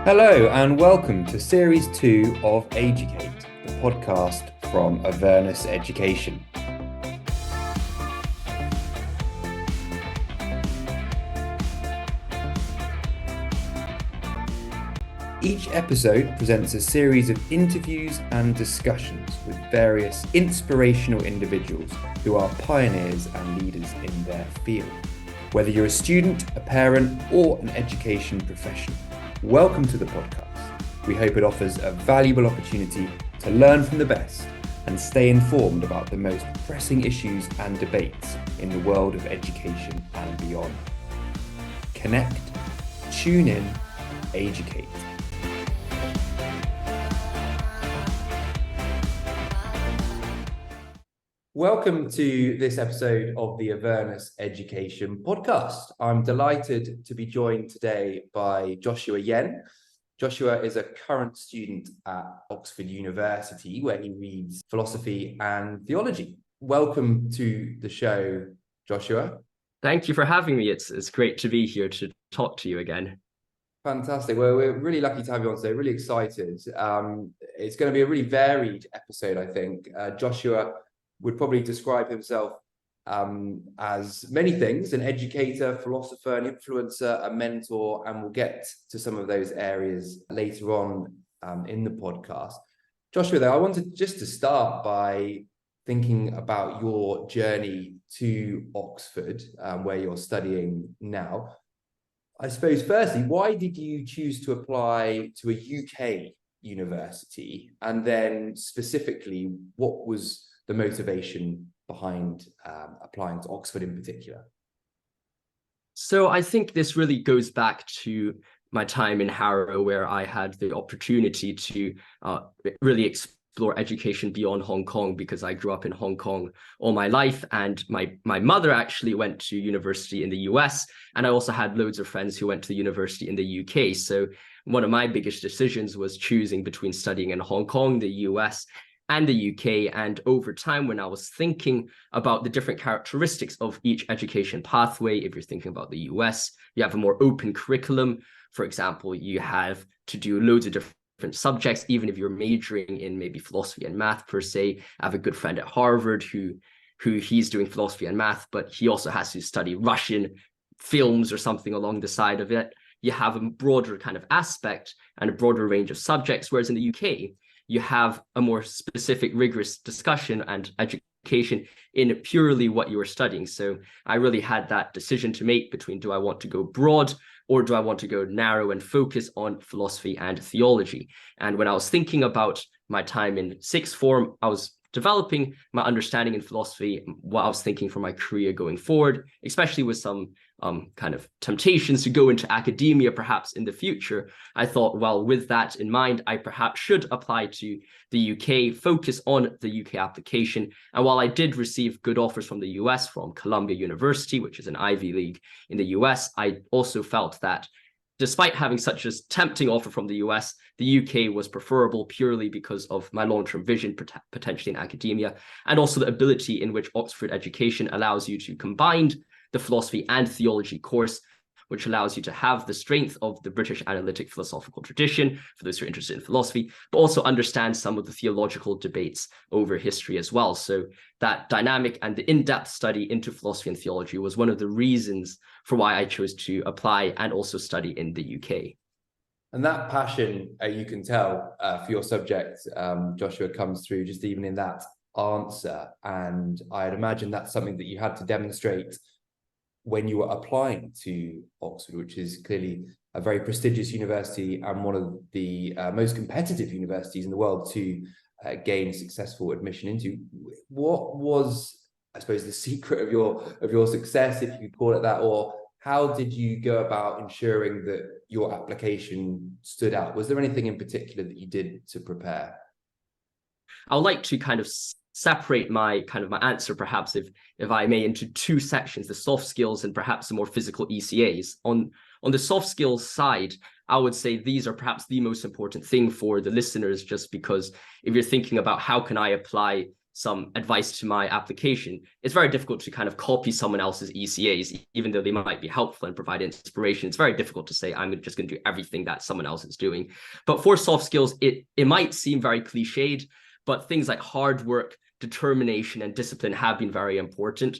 Hello and welcome to Series 2 of Educate, the podcast from Avernus Education. Each episode presents a series of interviews and discussions with various inspirational individuals who are pioneers and leaders in their field. Whether you're a student, a parent, or an education professional, welcome to the podcast. We hope it offers a valuable opportunity to learn from the best and stay informed about the most pressing issues and debates in the world of education and beyond. Connect, tune in, educate. Welcome to this episode of the Avernus Education podcast. I'm delighted to be joined today by Joshua Yen. Joshua is a current student at Oxford University, where he reads philosophy and theology. Welcome to the show, Joshua. Thank you for having me. It's great to be here to talk to you again. Fantastic. Well, we're really lucky to have you on today. Really excited. It's going to be a really varied episode, I think. Joshua would probably describe himself as many things: an educator, philosopher, an influencer, a mentor, and we'll get to some of those areas later on in the podcast. Joshua, though, I wanted just to start by thinking about your journey to Oxford, where you're studying now. I suppose, firstly, why did you choose to apply to a UK university? And then specifically, what was the motivation behind applying to Oxford in particular? So I think this really goes back to my time in Harrow, where I had the opportunity to really explore education beyond Hong Kong, because I grew up in Hong Kong all my life, and my mother actually went to university in the US, and I also had loads of friends who went to university in the UK. So one of my biggest decisions was choosing between studying in Hong Kong, the US, and the UK. And over time, when I was thinking about the different characteristics of each education pathway, if you're thinking about the US, you have a more open curriculum. For example, you have to do loads of different subjects, even if you're majoring in maybe philosophy and math per se. I have a good friend at Harvard who he's doing philosophy and math, but he also has to study Russian films or something along the side of it. You have a broader kind of aspect and a broader range of subjects, whereas in the UK, you have a more specific, rigorous discussion and education in purely what you are studying. So I really had that decision to make between, do I want to go broad or do I want to go narrow and focus on philosophy and theology? And when I was thinking about my time in sixth form, I was developing my understanding in philosophy, what I was thinking for my career going forward, especially with some kind of temptations to go into academia perhaps in the future. I thought, well, with that in mind, I perhaps should apply to the UK, focus on the UK application. And while I did receive good offers from the US, from Columbia University, which is an Ivy League in the US, I also felt that despite having such a tempting offer from the US, the UK was preferable purely because of my long-term vision, potentially in academia, and also the ability in which Oxford education allows you to combine the philosophy and theology course, which allows you to have the strength of the British analytic philosophical tradition, for those who are interested in philosophy, but also understand some of the theological debates over history as well. So that dynamic and the in-depth study into philosophy and theology was one of the reasons for why I chose to apply and also study in the UK. And that passion, you can tell for your subject, Joshua, comes through just even in that answer. And I'd imagine that's something that you had to demonstrate when you were applying to Oxford, which is clearly a very prestigious university and one of the most competitive universities in the world to gain successful admission into. What was, I suppose, the secret of your success, if you could call it that, or how did you go about ensuring that your application stood out? Was there anything in particular that you did to prepare? I would like to kind of separate my answer, perhaps, if I may, into two sections: the soft skills and perhaps the more physical ECAs. On the soft skills side, I would say these are perhaps the most important thing for the listeners, just because if you're thinking about how can I apply some advice to my application, it's very difficult to kind of copy someone else's ECAs, even though they might be helpful and provide inspiration. It's very difficult to say, I'm just going to do everything that someone else is doing. But for soft skills, it might seem very cliched, but things like hard work, determination, and discipline have been very important.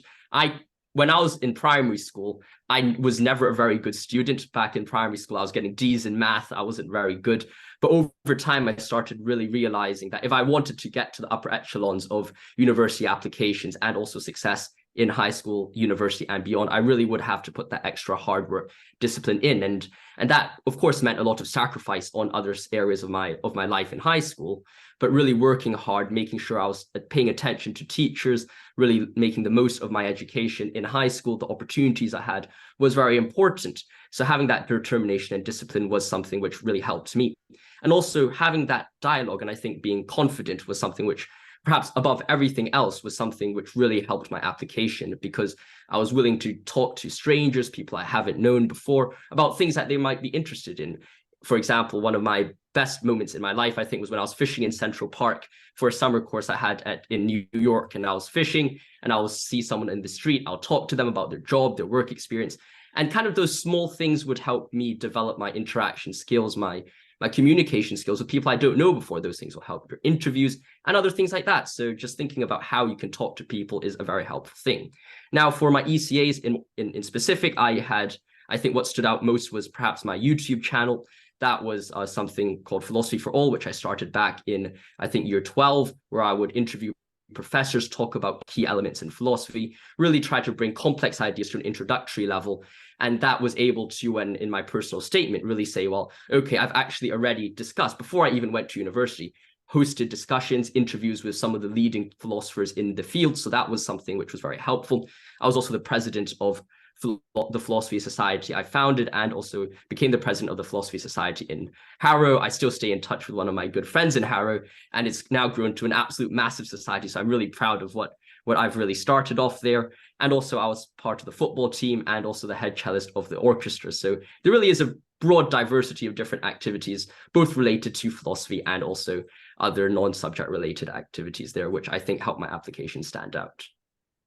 When I was in primary school, I was never a very good student. Back in primary school, I was getting D's in math. I wasn't very good. But over time, I started really realizing that if I wanted to get to the upper echelons of university applications and also success in high school, university, and beyond, I really would have to put that extra hard work, discipline in. And that, of course, meant a lot of sacrifice on other areas of my life in high school, but really working hard, making sure I was paying attention to teachers, really making the most of my education in high school. The opportunities I had was very important. So having that determination and discipline was something which really helped me. And also having that dialogue, and I think being confident was something which, perhaps above everything else, was something which really helped my application, because I was willing to talk to strangers, people I haven't known before, about things that they might be interested in. For example, one of my best moments in my life, I think, was when I was fishing in Central Park for a summer course I had in New York. And I was fishing and I will see someone in the street. I'll talk to them about their job, their work experience. And kind of those small things would help me develop my interaction skills, my communication skills with people I don't know before. Those things will help your interviews and other things like that. So just thinking about how you can talk to people is a very helpful thing. Now, for my ECAs in specific, I think what stood out most was perhaps my YouTube channel. That was something called Philosophy for All, which I started back in, I think, year 12, where I would interview professors, talk about key elements in philosophy, really try to bring complex ideas to an introductory level. And that was able to, in my personal statement, really say, well, okay, I've actually already discussed, before I even went to university, hosted discussions, interviews with some of the leading philosophers in the field. So that was something which was very helpful. I was also the president of the Philosophy Society I founded, and also became the president of the Philosophy Society in Harrow. I still stay in touch with one of my good friends in Harrow, and it's now grown to an absolute massive society. So I'm really proud of what I've really started off there. And also I was part of the football team and also the head cellist of the orchestra. So there really is a broad diversity of different activities, both related to philosophy and also other non-subject related activities there, which I think help my application stand out.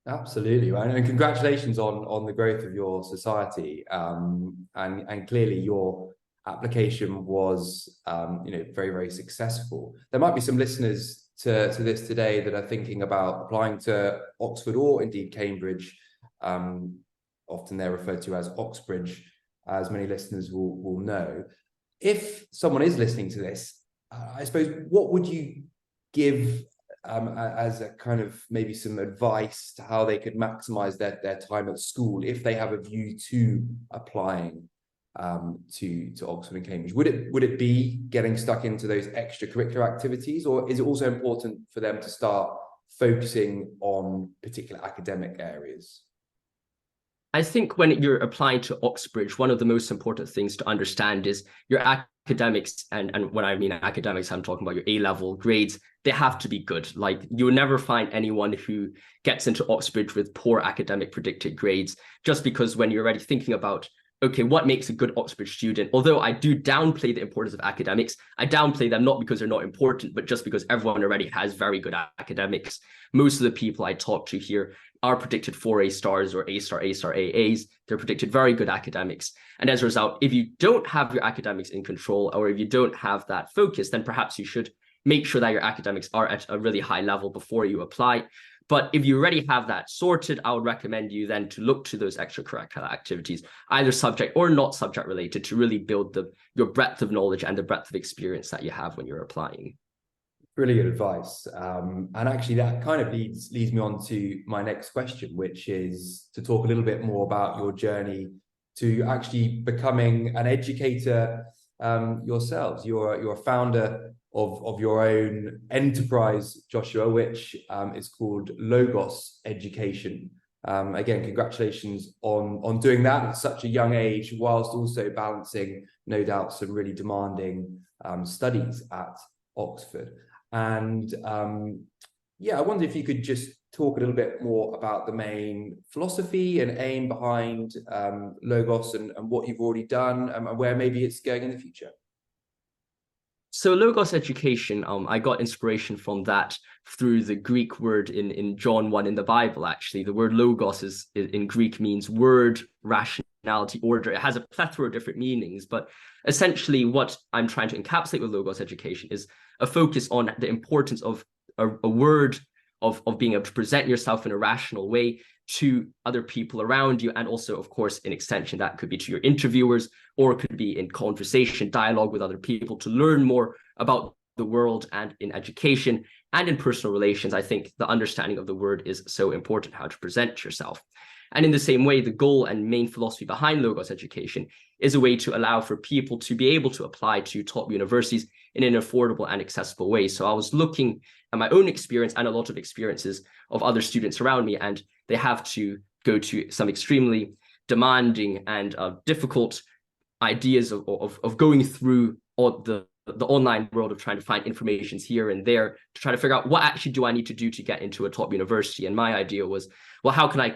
Absolutely, right. And congratulations on the growth of your society. And clearly your application was very, very successful. There might be some listeners to this today that are thinking about applying to Oxford or indeed Cambridge. Often they're referred to as Oxbridge, as many listeners will know. If someone is listening to this, I suppose, what would you give as a kind of maybe some advice to how they could maximize their time at school if they have a view to applying to Oxford and Cambridge? Would it be getting stuck into those extracurricular activities, or is it also important for them to start focusing on particular academic areas? I think when you're applying to Oxbridge, one of the most important things to understand is your academics, and when I mean academics, I'm talking about your A-level grades. They have to be good. Like, you'll never find anyone who gets into Oxbridge with poor academic predicted grades, just because when you're already thinking about, okay, what makes a good Oxbridge student? Although I do downplay the importance of academics, I downplay them not because they're not important, but just because everyone already has very good academics. Most of the people I talk to here are predicted 4A stars or A star, AAs. They're predicted very good academics. And as a result, if you don't have your academics in control, or if you don't have that focus, then perhaps you should make sure that your academics are at a really high level before you apply. But if you already have that sorted, I would recommend you then to look to those extracurricular activities, either subject or not subject related, to really build your breadth of knowledge and the breadth of experience that you have when you're applying. Really good advice. And actually that kind of leads me on to my next question, which is to talk a little bit more about your journey to actually becoming an educator yourselves. You're a founder of your own enterprise, Joshua, which is called Logos Education. Again, congratulations on doing that at such a young age, whilst also balancing, no doubt, some really demanding studies at Oxford. And I wonder if you could just talk a little bit more about the main philosophy and aim behind Logos, and what you've already done, and where maybe it's going in the future. So Logos education, I got inspiration from that through the Greek word in John 1 in the Bible, actually. The word logos in Greek means word, rationality, order. It has a plethora of different meanings, but essentially what I'm trying to encapsulate with Logos education is a focus on the importance of a word, of being able to present yourself in a rational way to other people around you. And also, of course, in extension, that could be to your interviewers, or it could be in conversation, dialogue with other people to learn more about the world. And in education and in personal relations, I think the understanding of the word is so important, how to present yourself. And in the same way, the goal and main philosophy behind Logos education is a way to allow for people to be able to apply to top universities in an affordable and accessible way. So I was looking at my own experience and a lot of experiences of other students around me, and they have to go to some extremely demanding and difficult ideas of going through all the online world of trying to find information here and there to try to figure out what actually do I need to do to get into a top university. And my idea was, well, how can I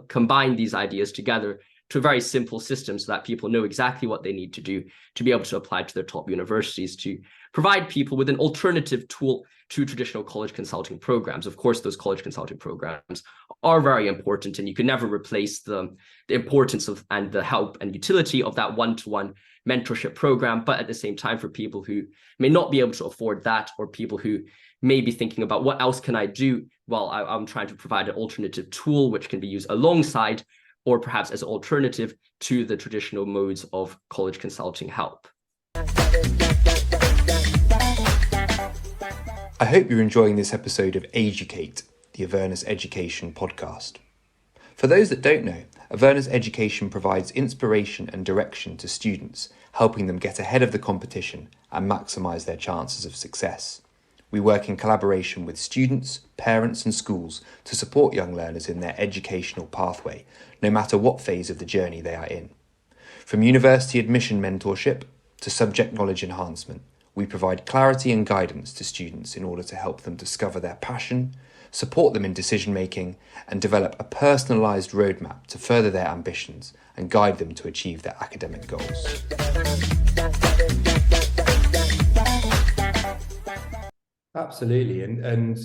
combine these ideas together to a very simple system so that people know exactly what they need to do to be able to apply to their top universities, to provide people with an alternative tool to traditional college consulting programs. Of course, those college consulting programs are very important, and you can never replace the importance of and the help and utility of that one-to-one mentorship program. But at the same time, for people who may not be able to afford that, or people who may be thinking about what else can I do, well, I'm trying to provide an alternative tool which can be used alongside or perhaps as an alternative to the traditional modes of college consulting help. I hope you're enjoying this episode of Educate, the Avernus Education podcast. For those that don't know, Avernus Education provides inspiration and direction to students, helping them get ahead of the competition and maximise their chances of success. We work in collaboration with students, parents and schools to support young learners in their educational pathway, no matter what phase of the journey they are in. From university admission mentorship to subject knowledge enhancement, we provide clarity and guidance to students in order to help them discover their passion, support them in decision-making, and develop a personalised roadmap to further their ambitions and guide them to achieve their academic goals. Absolutely, and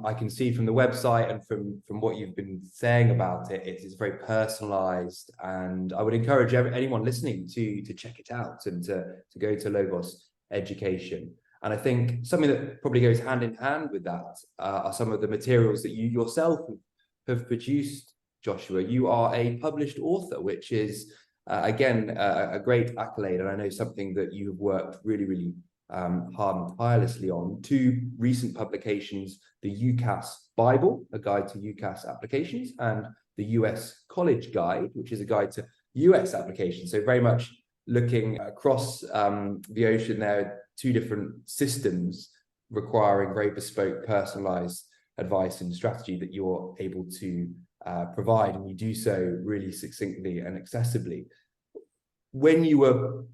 I can see from the website and from what you've been saying about it, it is very personalised, and I would encourage anyone listening to check it out and to go to Logos Education. And I think something that probably goes hand in hand with that are some of the materials that you yourself have produced, Joshua. You are a published author, which is again a great accolade, and I know something that you have worked really hard and tirelessly on. 2 recent publications, the UCAS Bible, a guide to UCAS applications, and the US College Guide, which is a guide to US applications. So very much looking across the ocean there, 2 different systems requiring very bespoke, personalized advice and strategy that you're able to provide, and you do so really succinctly and accessibly. When you were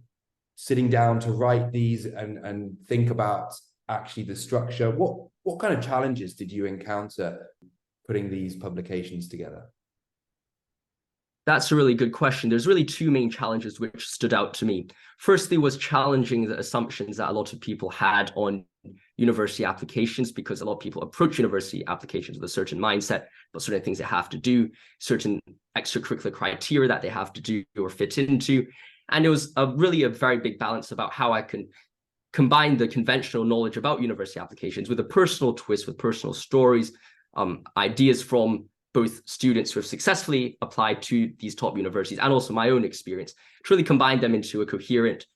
sitting down to write these and think about actually the structure, what kind of challenges did you encounter putting these publications together? That's a really good question. There's really 2 main challenges which stood out to me. Firstly was challenging the assumptions that a lot of people had on university applications, because a lot of people approach university applications with a certain mindset about certain things they have to do, certain extracurricular criteria that they have to do or fit into. And it was really a very big balance about how I can combine the conventional knowledge about university applications with a personal twist, with personal stories, ideas from both students who have successfully applied to these top universities and also my own experience, to really combine them into a coherent,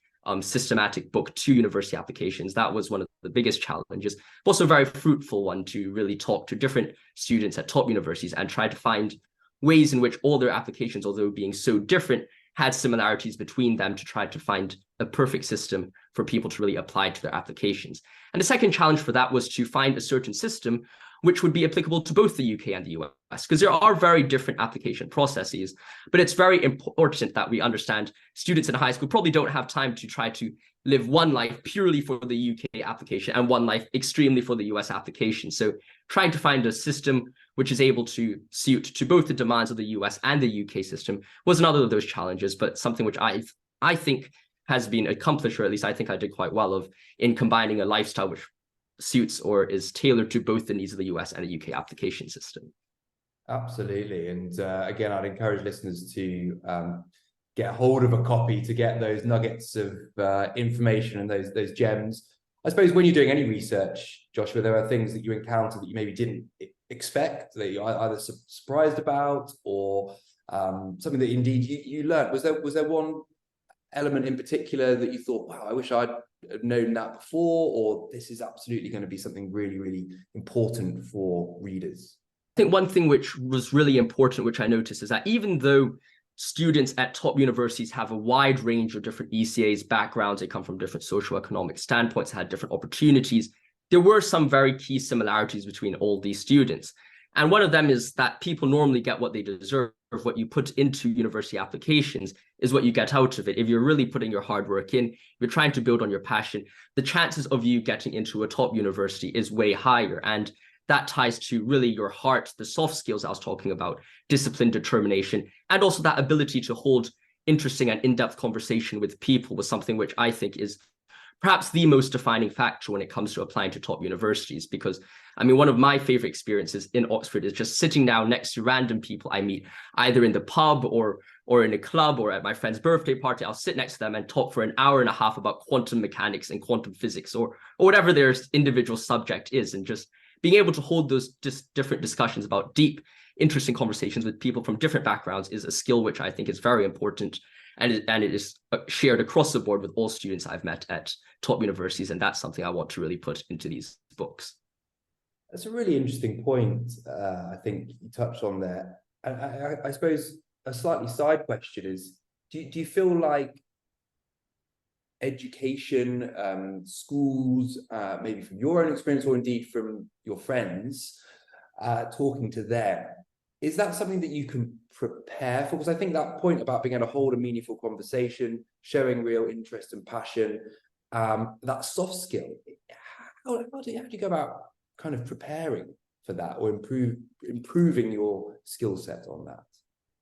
systematic book to university applications. That was one of the biggest challenges, but also a very fruitful one, to really talk to different students at top universities and try to find ways in which all their applications, although being so different, had similarities between them, to try to find a perfect system for people to really apply to their applications. And the second challenge for that was to find a certain system which would be applicable to both the UK and the US, because there are very different application processes, but it's very important that we understand students in high school probably don't have time to try to live one life purely for the UK application and one life extremely for the US application. So trying to find a system which is able to suit to both the demands of the US and the UK system was another of those challenges, but something which I think has been accomplished, or at least I think I did quite well in combining a lifestyle which suits or is tailored to both the needs of the US and the UK application system. Absolutely. And again, I'd encourage listeners to get hold of a copy to get those nuggets of information and those gems. I suppose when you're doing any research, Joshua, there are things that you encounter that you maybe didn't expect, that you're either surprised about, or something that indeed you learned. Was there one element in particular that you thought, wow, I wish I'd known that before, or this is absolutely going to be something really, really important for readers? I think one thing which was really important, which I noticed, is that even though students at top universities have a wide range of different ECAs, backgrounds, they come from different socioeconomic standpoints, had different opportunities, there were some very key similarities between all these students. And one of them is that people normally get what they deserve. What you put into university applications is what you get out of it. If you're really putting your hard work in, if you're trying to build on your passion, the chances of you getting into a top university is way higher. And that ties to really your heart, the soft skills I was talking about, discipline, determination, and also that ability to hold interesting and in-depth conversation with people was something which I think is perhaps the most defining factor when it comes to applying to top universities. Because, I mean, one of my favorite experiences in Oxford is just sitting down next to random people I meet, either in the pub or in a club or at my friend's birthday party. I'll sit next to them and talk for an hour and a half about quantum mechanics and quantum physics or whatever their individual subject is, and just being able to hold those different discussions about deep, interesting conversations with people from different backgrounds is a skill which I think is very important, and it is shared across the board with all students I've met at top universities, and that's something I want to really put into these books. That's a really interesting point, I think you touched on there. And I suppose a slightly side question is, do you feel like education, schools, maybe from your own experience or indeed from your friends, talking to them, is that something that you can prepare for? Because I think that point about being able to hold a meaningful conversation, showing real interest and passion, that soft skill, how do you go about kind of preparing for that, or improving your skill set on that?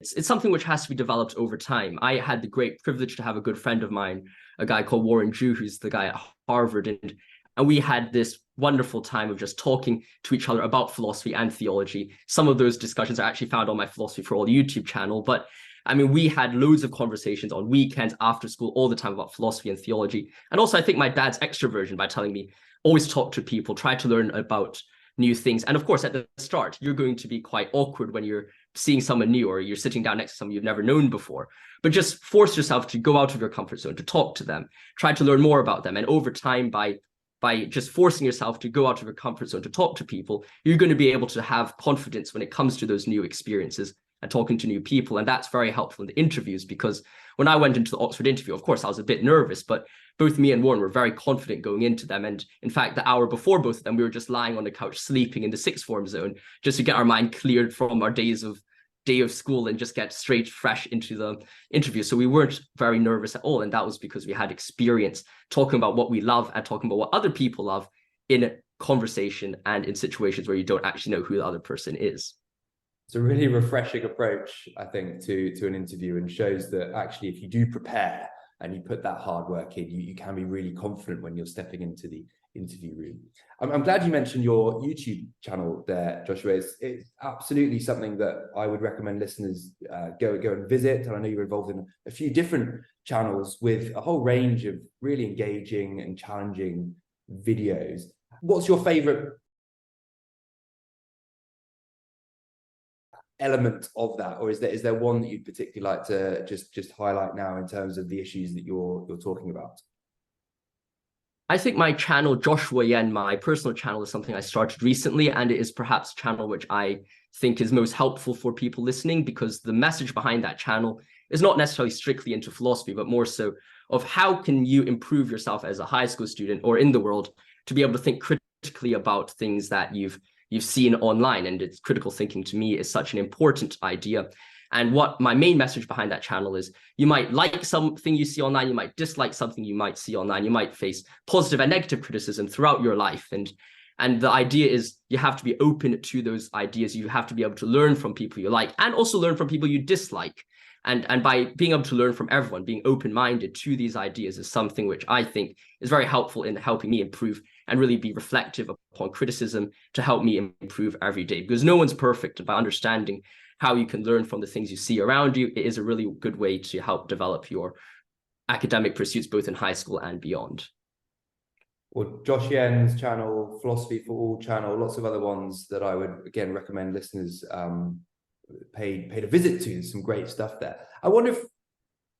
It's something which has to be developed over time. I had the great privilege to have a good friend of mine, a guy called Warren Jew, who's the guy at Harvard, and we had this wonderful time of just talking to each other about philosophy and theology. Some of those discussions are actually found on my Philosophy for All YouTube channel, but I mean, we had loads of conversations on weekends, after school, all the time about philosophy and theology. And also, I think my dad's extroversion by telling me, always talk to people, try to learn about new things. And of course, at the start, you're going to be quite awkward when you're seeing someone new or you're sitting down next to someone you've never known before. But just force yourself to go out of your comfort zone, to talk to them, try to learn more about them. And over time, by just forcing yourself to go out of your comfort zone to talk to people, you're going to be able to have confidence when it comes to those new experiences and talking to new people. And that's very helpful in the interviews, because when I went into the Oxford interview, of course, I was a bit nervous, but both me and Warren were very confident going into them. And in fact, the hour before both of them, we were just lying on the couch, sleeping in the sixth form zone, just to get our mind cleared from our day of school and just get straight fresh into the interview. So we weren't very nervous at all. And that was because we had experience talking about what we love and talking about what other people love in a conversation and in situations where you don't actually know who the other person is. It's a really refreshing approach, I think, to an interview, and shows that actually if you do prepare and you put that hard work in, you can be really confident when you're stepping into the interview room. I'm glad you mentioned your YouTube channel there, Joshua. It's absolutely something that I would recommend listeners go and visit. And I know you're involved in a few different channels with a whole range of really engaging and challenging videos. What's your favorite element of that, or is there one that you'd particularly like to just highlight now in terms of the issues that you're talking about? I think my channel, Joshua Yen, my personal channel, is something I started recently, and it is perhaps a channel which I think is most helpful for people listening, because the message behind that channel is not necessarily strictly into philosophy, but more so of how can you improve yourself as a high school student or in the world to be able to think critically about things that you've seen online. And it's critical thinking, to me, is such an important idea. And what my main message behind that channel is, you might like something you see online, you might dislike something you might see online, you might face positive and negative criticism throughout your life. And the idea is you have to be open to those ideas. You have to be able to learn from people you like and also learn from people you dislike. And by being able to learn from everyone, being open-minded to these ideas is something which I think is very helpful in helping me improve and really be reflective upon criticism to help me improve every day, because no one's perfect. And by understanding how you can learn from the things you see around you, it is a really good way to help develop your academic pursuits, both in high school and beyond. Well, Josh Yen's channel, Philosophy for All channel, lots of other ones that I would, again, recommend listeners paid a visit to. Some great stuff there. I wonder if,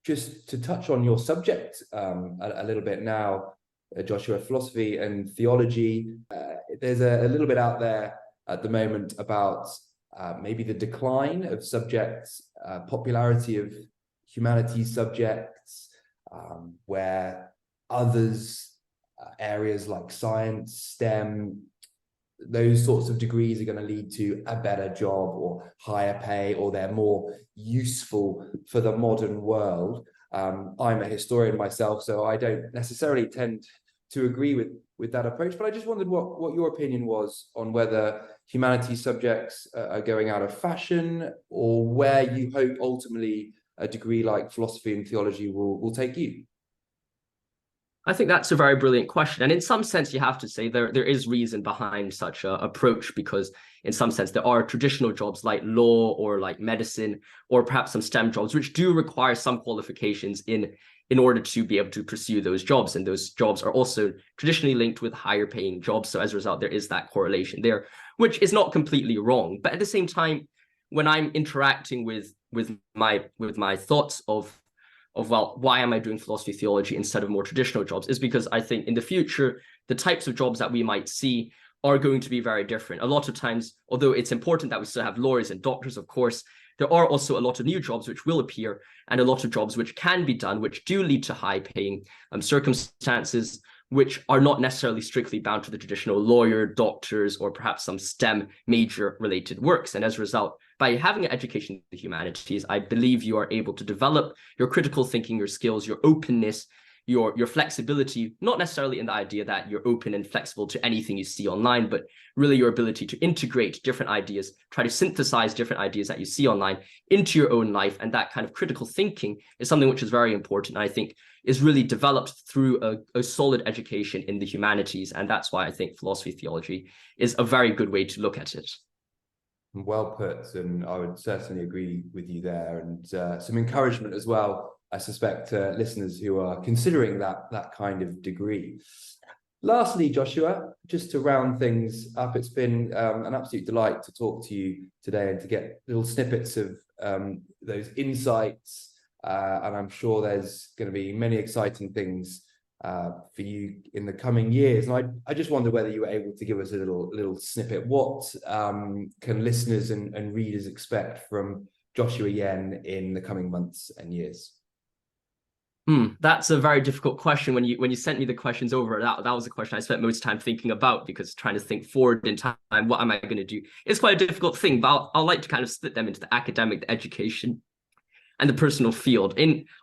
just to touch on your subject a little bit now, Joshua, philosophy and theology, there's a little bit out there at the moment about maybe the decline of subjects, popularity of humanities subjects, where others, areas like science, STEM, those sorts of degrees are going to lead to a better job or higher pay, or they're more useful for the modern world. I'm a historian myself, so I don't necessarily tend to agree with that approach, but I just wondered what your opinion was on whether humanities subjects are going out of fashion, or where you hope ultimately a degree like philosophy and theology will take you. I think that's a very brilliant question. And in some sense, you have to say there is reason behind such an approach, because in some sense, there are traditional jobs like law or like medicine, or perhaps some STEM jobs, which do require some qualifications in order to be able to pursue those jobs. And those jobs are also traditionally linked with higher paying jobs. So as a result, there is that correlation there, which is not completely wrong. But at the same time, when I'm interacting with my thoughts of well, why am I doing philosophy theology instead of more traditional jobs, is because I think in the future, the types of jobs that we might see are going to be very different. A lot of times, although it's important that we still have lawyers and doctors, of course, there are also a lot of new jobs which will appear, and a lot of jobs which can be done, which do lead to high paying circumstances, which are not necessarily strictly bound to the traditional lawyer, doctors, or perhaps some STEM major related works. And as a result, by having an education in the humanities, I believe you are able to develop your critical thinking, your skills, your openness, your flexibility, not necessarily in the idea that you're open and flexible to anything you see online, but really your ability to integrate different ideas, try to synthesize different ideas that you see online into your own life. And that kind of critical thinking is something which is very important, and I think is really developed through a solid education in the humanities. And that's why I think philosophy theology is a very good way to look at it. Well put, and I would certainly agree with you there, and some encouragement as well, I suspect, listeners who are considering that kind of degree. Lastly, Joshua, just to round things up, it's been an absolute delight to talk to you today and to get little snippets of those insights, and I'm sure there's going to be many exciting things for you in the coming years. And I just wonder whether you were able to give us a little snippet. What can listeners and readers expect from Joshua Yen in the coming months and years? That's a very difficult question. When you sent me the questions over, that was a question I spent most time thinking about, because trying to think forward in time, what am I going to do? It's quite a difficult thing, but I'll like to kind of split them into the academic, the education, and the personal field.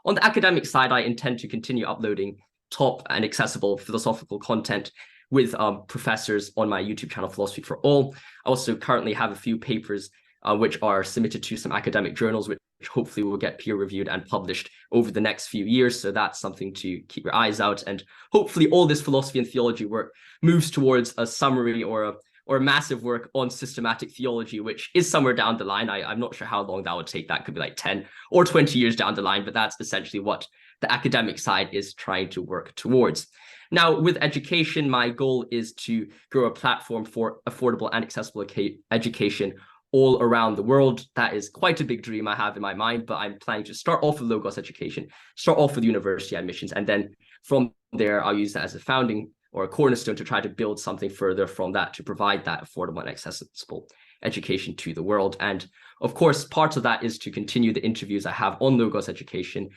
On the academic side, I intend to continue uploading top and accessible philosophical content with professors on my YouTube channel, Philosophy for All. I also currently have a few papers which are submitted to some academic journals, which hopefully will get peer-reviewed and published over the next few years. So that's something to keep your eyes out. And hopefully all this philosophy and theology work moves towards a summary or a massive work on systematic theology, which is somewhere down the line. I'm not sure how long that would take. That could be like 10 or 20 years down the line, but that's essentially what the academic side is trying to work towards. Now, with education, my goal is to grow a platform for affordable and accessible education all around the world. That is quite a big dream I have in my mind, but I'm planning to start off with Logos education, start off with university admissions, and then from there, I'll use that as a founding or a cornerstone to try to build something further from that to provide that affordable and accessible education to the world. And of course, part of that is to continue the interviews I have on Logos education,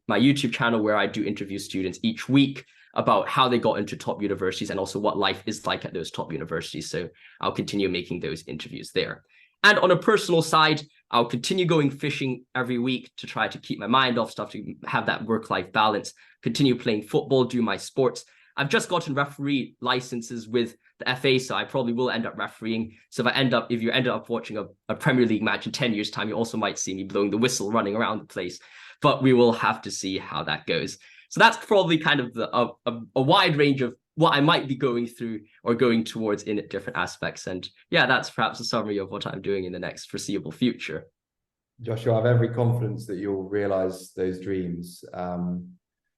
my YouTube channel, where I do interview students each week about how they got into top universities and also what life is like at those top universities. So I'll continue making those interviews there. And on a personal side, I'll continue going fishing every week to try to keep my mind off stuff, to have that work-life balance, continue playing football, do my sports, I've just gotten referee licenses with the FA, so I probably will end up refereeing. So if you end up watching a Premier League match in 10 years' time, you also might see me blowing the whistle, running around the place. But we will have to see how that goes. So that's probably kind of a wide range of what I might be going through or going towards in different aspects. And yeah, that's perhaps a summary of what I'm doing in the next foreseeable future. Joshua, I have every confidence that you'll realise those dreams.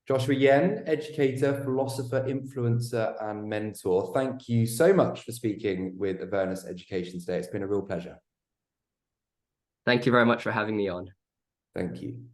Joshua Yen, educator, philosopher, influencer, and mentor. Thank you so much for speaking with Avernus Education today. It's been a real pleasure. Thank you very much for having me on. Thank you.